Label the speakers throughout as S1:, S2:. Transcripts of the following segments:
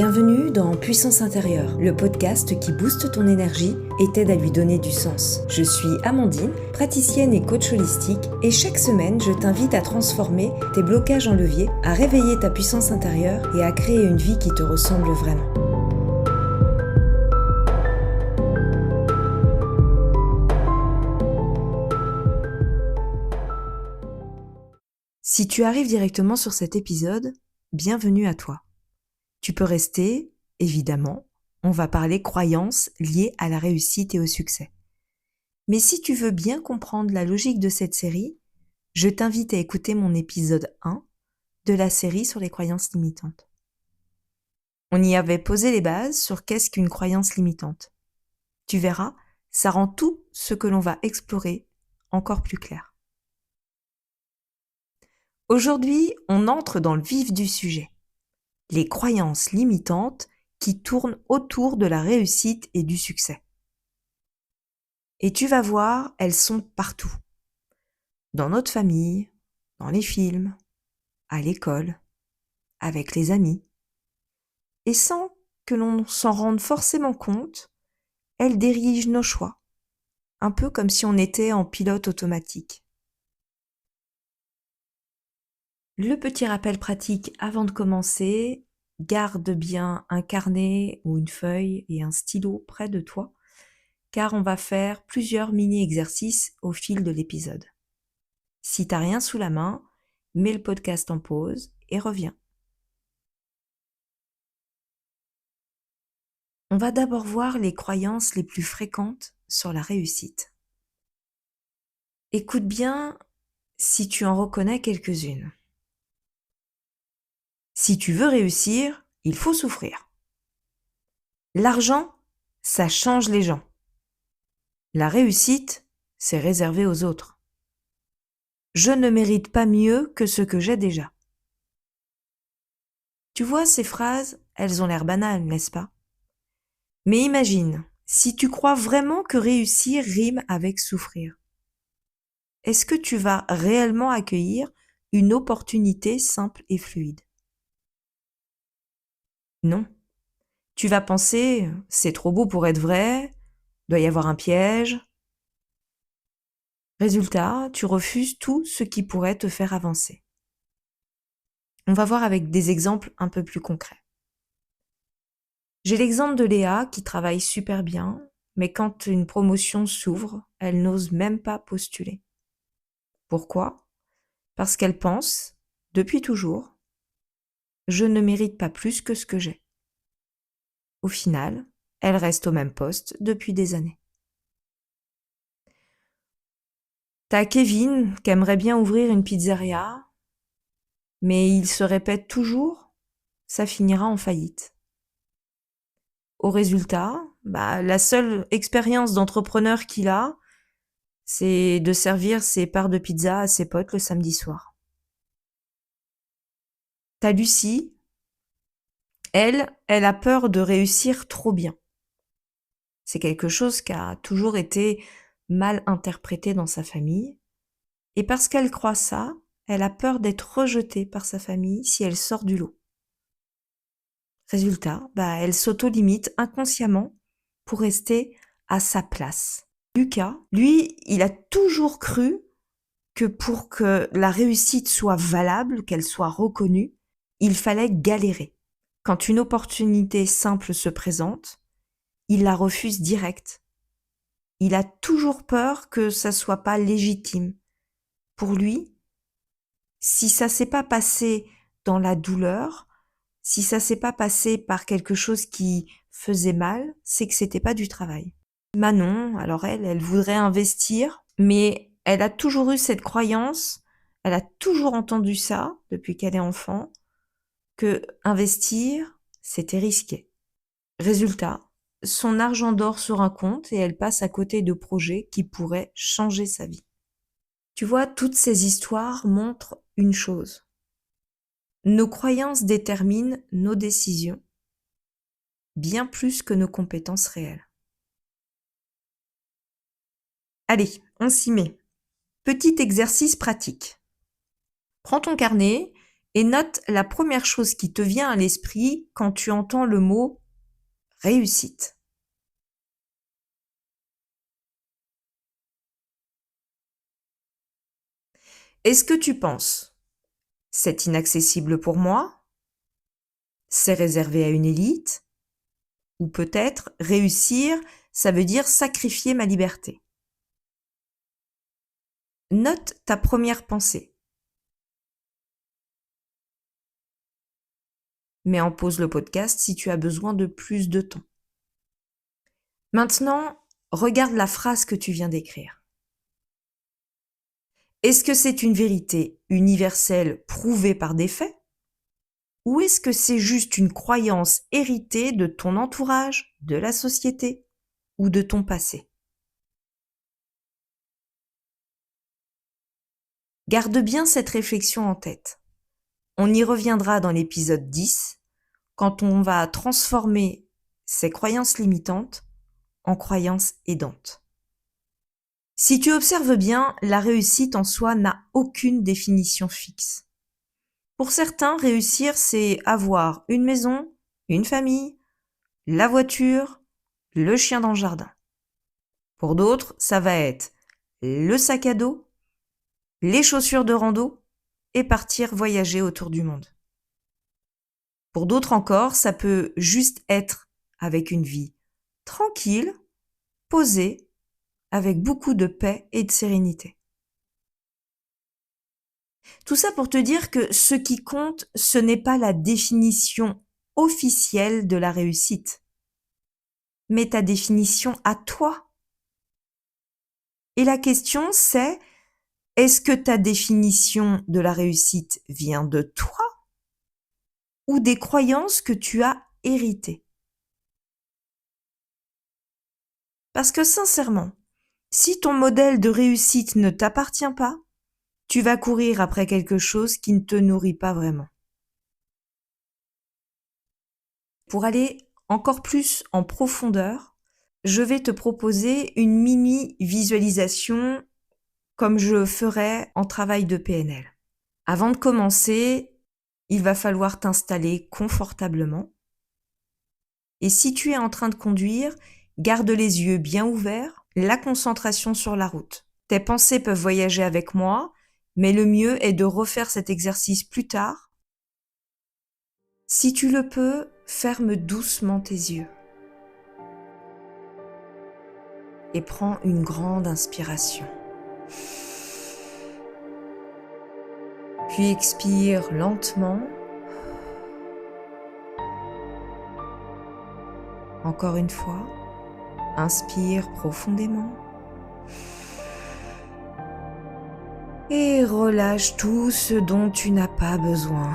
S1: Bienvenue dans Puissance intérieure, le podcast qui booste ton énergie et t'aide à lui donner du sens. Je suis Amandine, praticienne et coach holistique, et chaque semaine, je t'invite à transformer tes blocages en levier, à réveiller ta puissance intérieure et à créer une vie qui te ressemble vraiment. Si tu arrives directement sur cet épisode, bienvenue à toi. Tu peux rester, évidemment, on va parler croyances liées à la réussite et au succès. Mais si tu veux bien comprendre la logique de cette série, je t'invite à écouter mon épisode 1 de la série sur les croyances limitantes. On y avait posé les bases sur qu'est-ce qu'une croyance limitante. Tu verras, ça rend tout ce que l'on va explorer encore plus clair. Aujourd'hui, on entre dans le vif du sujet. Les croyances limitantes qui tournent autour de la réussite et du succès. Et tu vas voir, elles sont partout. Dans notre famille, dans les films, à l'école, avec les amis. Et sans que l'on s'en rende forcément compte, elles dirigent nos choix, un peu comme si on était en pilote automatique. Le petit rappel pratique avant de commencer, garde bien un carnet ou une feuille et un stylo près de toi, car on va faire plusieurs mini-exercices au fil de l'épisode. Si t'as rien sous la main, mets le podcast en pause et reviens. On va d'abord voir les croyances les plus fréquentes sur la réussite. Écoute bien si tu en reconnais quelques-unes. Si tu veux réussir, il faut souffrir. L'argent, ça change les gens. La réussite, c'est réservé aux autres. Je ne mérite pas mieux que ce que j'ai déjà. Tu vois, ces phrases, elles ont l'air banales, n'est-ce pas? Mais imagine, si tu crois vraiment que réussir rime avec souffrir, est-ce que tu vas réellement accueillir une opportunité simple et fluide? Non. Tu vas penser, c'est trop beau pour être vrai, doit y avoir un piège. Résultat, tu refuses tout ce qui pourrait te faire avancer. On va voir avec des exemples un peu plus concrets. J'ai l'exemple de Léa qui travaille super bien, mais quand une promotion s'ouvre, elle n'ose même pas postuler. Pourquoi? Parce qu'elle pense, depuis toujours, je ne mérite pas plus que ce que j'ai. Au final, elle reste au même poste depuis des années. T'as Kevin qui aimerait bien ouvrir une pizzeria, mais il se répète toujours, ça finira en faillite. Au résultat, la seule expérience d'entrepreneur qu'il a, c'est de servir ses parts de pizza à ses potes le samedi soir. T'as Lucie, elle a peur de réussir trop bien. C'est quelque chose qui a toujours été mal interprété dans sa famille. Et parce qu'elle croit ça, elle a peur d'être rejetée par sa famille si elle sort du lot. Résultat, elle s'auto-limite inconsciemment pour rester à sa place. Lucas, lui, il a toujours cru que pour que la réussite soit valable, qu'elle soit reconnue, il fallait galérer. Quand une opportunité simple se présente, il la refuse direct. Il a toujours peur que ça soit pas légitime. Pour lui, si ça s'est pas passé dans la douleur, si ça s'est pas passé par quelque chose qui faisait mal, c'est que c'était pas du travail. Manon, alors elle voudrait investir, mais elle a toujours eu cette croyance, elle a toujours entendu ça depuis qu'elle est enfant, que investir, c'était risqué. Résultat, son argent dort sur un compte et elle passe à côté de projets qui pourraient changer sa vie. Tu vois, toutes ces histoires montrent une chose. Nos croyances déterminent nos décisions, bien plus que nos compétences réelles. Allez, on s'y met. Petit exercice pratique. Prends ton carnet et note la première chose qui te vient à l'esprit quand tu entends le mot réussite. Est-ce que tu penses c'est inaccessible pour moi? C'est réservé à une élite? Ou peut-être réussir, ça veut dire sacrifier ma liberté? Note ta première pensée. Mets en pause le podcast si tu as besoin de plus de temps. Maintenant, regarde la phrase que tu viens d'écrire. Est-ce que c'est une vérité universelle prouvée par des faits? Ou est-ce que c'est juste une croyance héritée de ton entourage, de la société ou de ton passé? Garde bien cette réflexion en tête. On y reviendra dans l'épisode 10, quand on va transformer ces croyances limitantes en croyances aidantes. Si tu observes bien, la réussite en soi n'a aucune définition fixe. Pour certains, réussir, c'est avoir une maison, une famille, la voiture, le chien dans le jardin. Pour d'autres, ça va être le sac à dos, les chaussures de rando et partir voyager autour du monde. Pour d'autres encore, ça peut juste être avec une vie tranquille, posée, avec beaucoup de paix et de sérénité. Tout ça pour te dire que ce qui compte, ce n'est pas la définition officielle de la réussite, mais ta définition à toi. Et la question c'est, est-ce que ta définition de la réussite vient de toi ou des croyances que tu as héritées? Parce que sincèrement, si ton modèle de réussite ne t'appartient pas, tu vas courir après quelque chose qui ne te nourrit pas vraiment. Pour aller encore plus en profondeur, je vais te proposer une mini visualisation comme je ferais en travail de PNL. Avant de commencer, il va falloir t'installer confortablement. Et si tu es en train de conduire, garde les yeux bien ouverts, la concentration sur la route. Tes pensées peuvent voyager avec moi, mais le mieux est de refaire cet exercice plus tard. Si tu le peux, ferme doucement tes yeux et prends une grande inspiration. Puis expire lentement. Encore une fois, inspire profondément. Et relâche tout ce dont tu n'as pas besoin.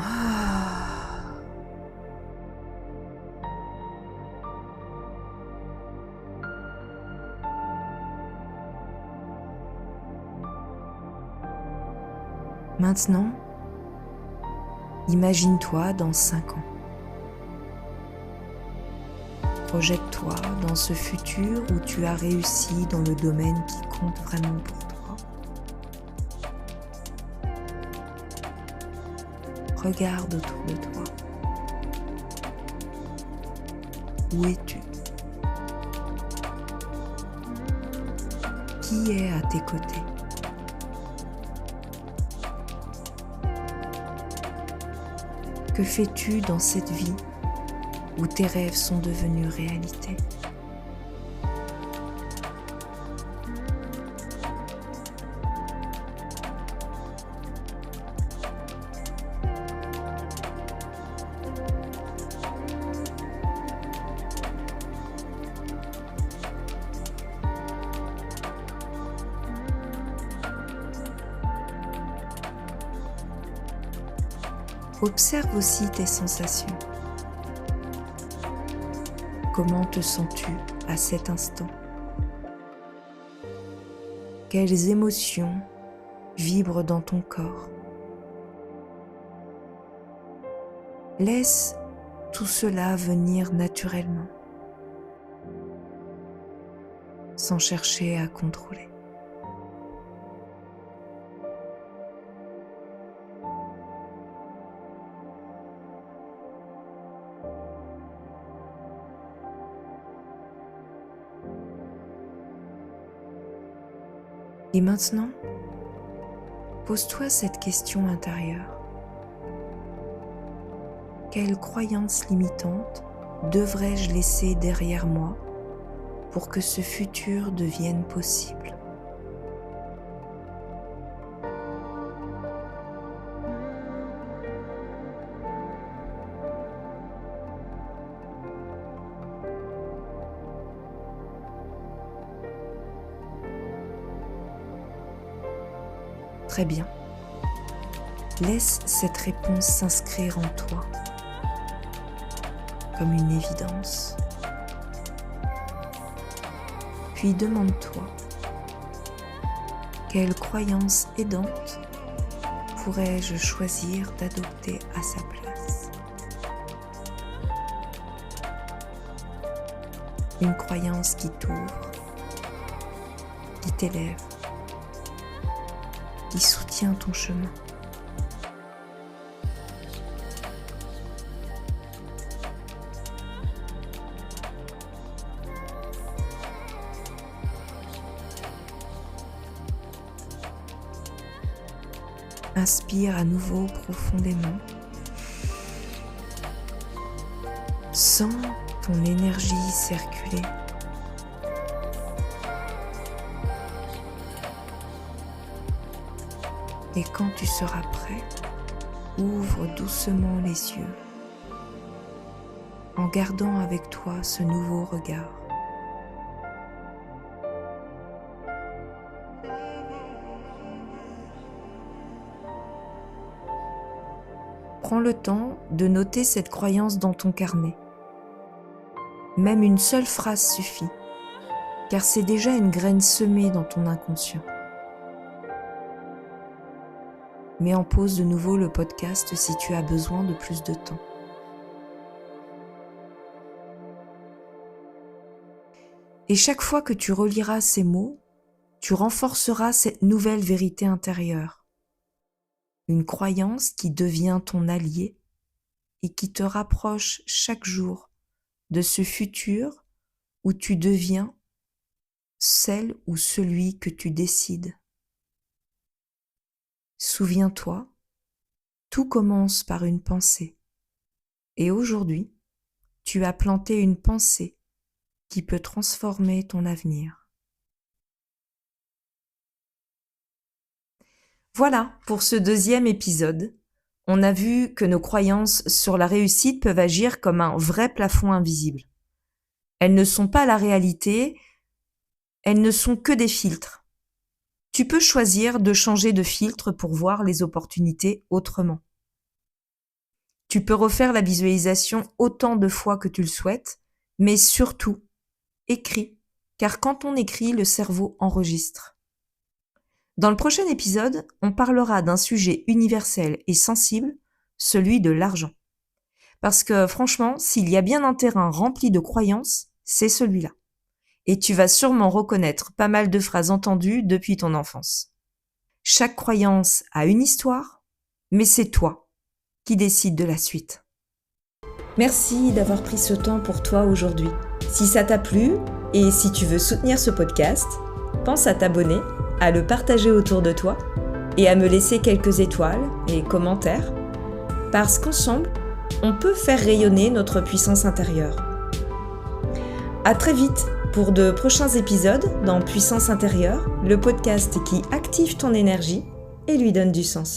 S1: Maintenant, imagine-toi dans 5 ans. Projette-toi dans ce futur où tu as réussi dans le domaine qui compte vraiment pour toi. Regarde autour de toi. Où es-tu? Qui est à tes côtés? Que fais-tu dans cette vie où tes rêves sont devenus réalité? Observe aussi tes sensations. Comment te sens-tu à cet instant? Quelles émotions vibrent dans ton corps? Laisse tout cela venir naturellement, sans chercher à contrôler. Et maintenant, pose-toi cette question intérieure. Quelle croyance limitante devrais-je laisser derrière moi pour que ce futur devienne possible ? Très bien. Laisse cette réponse s'inscrire en toi comme une évidence. Puis demande-toi, quelle croyance aidante pourrais-je choisir d'adopter à sa place ? Une croyance qui t'ouvre, qui t'élève, qui soutient ton chemin. Inspire à nouveau profondément. Sens ton énergie circuler. Et quand tu seras prêt, ouvre doucement les yeux en gardant avec toi ce nouveau regard. Prends le temps de noter cette croyance dans ton carnet. Même une seule phrase suffit, car c'est déjà une graine semée dans ton inconscient. Mets en pause de nouveau le podcast si tu as besoin de plus de temps. Et chaque fois que tu reliras ces mots, tu renforceras cette nouvelle vérité intérieure. Une croyance qui devient ton allié et qui te rapproche chaque jour de ce futur où tu deviens celle ou celui que tu décides. Souviens-toi, tout commence par une pensée. Et aujourd'hui, tu as planté une pensée qui peut transformer ton avenir. Voilà pour ce deuxième épisode. On a vu que nos croyances sur la réussite peuvent agir comme un vrai plafond invisible. Elles ne sont pas la réalité, elles ne sont que des filtres. Tu peux choisir de changer de filtre pour voir les opportunités autrement. Tu peux refaire la visualisation autant de fois que tu le souhaites, mais surtout, écris, car quand on écrit, le cerveau enregistre. Dans le prochain épisode, on parlera d'un sujet universel et sensible, celui de l'argent. Parce que franchement, s'il y a bien un terrain rempli de croyances, c'est celui-là. Et tu vas sûrement reconnaître pas mal de phrases entendues depuis ton enfance. Chaque croyance a une histoire, mais c'est toi qui décides de la suite. Merci d'avoir pris ce temps pour toi aujourd'hui. Si ça t'a plu et si tu veux soutenir ce podcast, pense à t'abonner, à le partager autour de toi et à me laisser quelques étoiles et commentaires, parce qu'ensemble, on peut faire rayonner notre puissance intérieure. À très vite pour de prochains épisodes dans Puissance intérieure, le podcast qui active ton énergie et lui donne du sens.